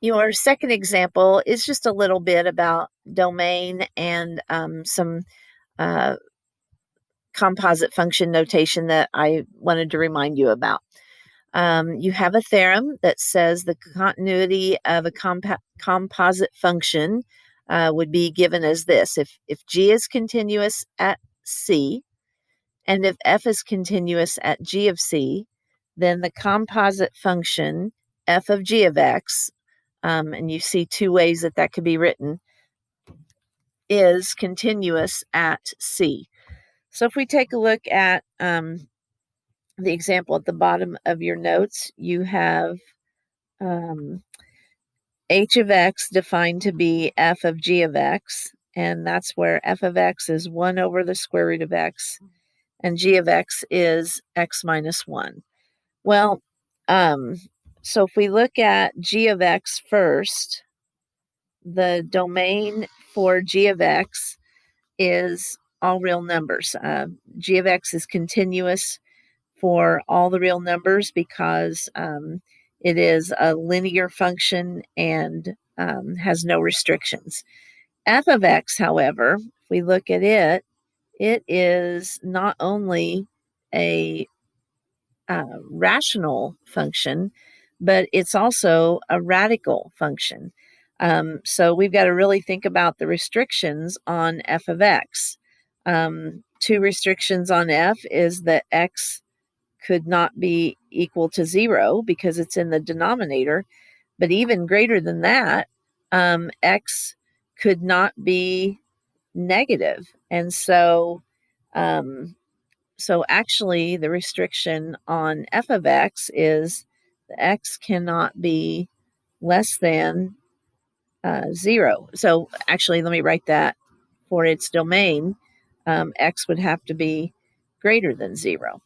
Your second example is just a little bit about domain and some composite function notation that I wanted to remind you about. You have a theorem that says the continuity of a composite function would be given as this. If G is continuous at C, and if F is continuous at G of C, then the composite function f of G of X, and you see two ways that that could be written, is continuous at C. So if we take a look at the example at the bottom of your notes, you have h of x defined to be f of g of x, and that's where f of x is 1 over the square root of x, and g of x is x minus 1. Well, so if we look at g of x first, the domain for g of x is all real numbers. G of x is continuous for all the real numbers because it is a linear function and has no restrictions. F of x, however, if we look at it, it is not only a rational function, but it's also a radical function. So we've got to really think about the restrictions on f of x. Two restrictions on f is that x could not be equal to 0 because it's in the denominator, but even greater than that, x could not be negative. And so actually the restriction on f of x is the x cannot be less than 0. So actually, let me write that. For its domain, x would have to be greater than 0.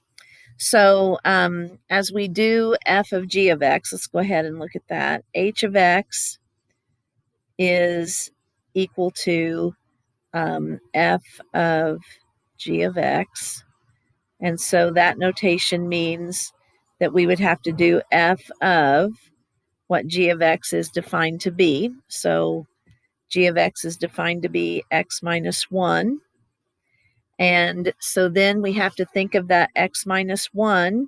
So as we do f of g of x, let's go ahead and look at that. H of x is equal to f of g of x. And so that notation means that we would have to do f of what g of x is defined to be. So g of x is defined to be x minus 1. And so then we have to think of that x minus 1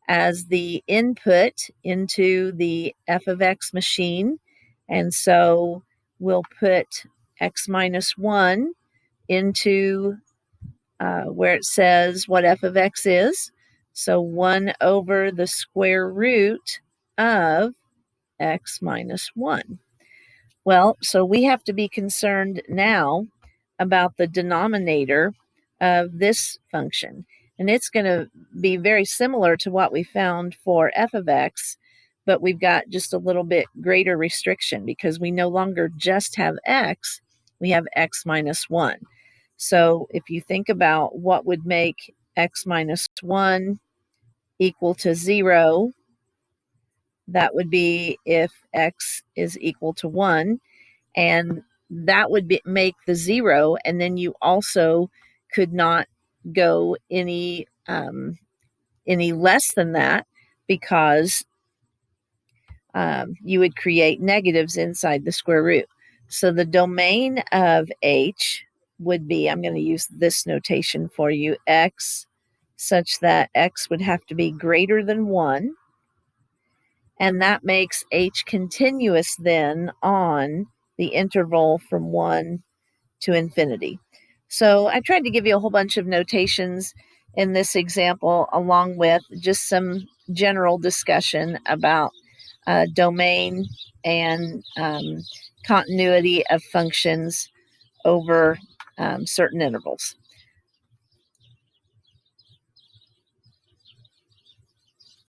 as the input into the f of x machine. And so we'll put x minus 1 into where it says what f of x is. So 1 over the square root of x minus 1. Well, so we have to be concerned now about the denominator of this function. And it's going to be very similar to what we found for f of x, but we've got just a little bit greater restriction because we no longer just have x, we have x minus 1. So if you think about what would make x minus 1 equal to 0, that would be if x is equal to 1, and that would make the 0, and then you also could not go any less than that because you would create negatives inside the square root. So the domain of h would be, I'm going to use this notation for you, x such that x would have to be greater than 1. And that makes h continuous then on the interval from 1 to infinity. So I tried to give you a whole bunch of notations in this example, along with just some general discussion about domain and continuity of functions over certain intervals.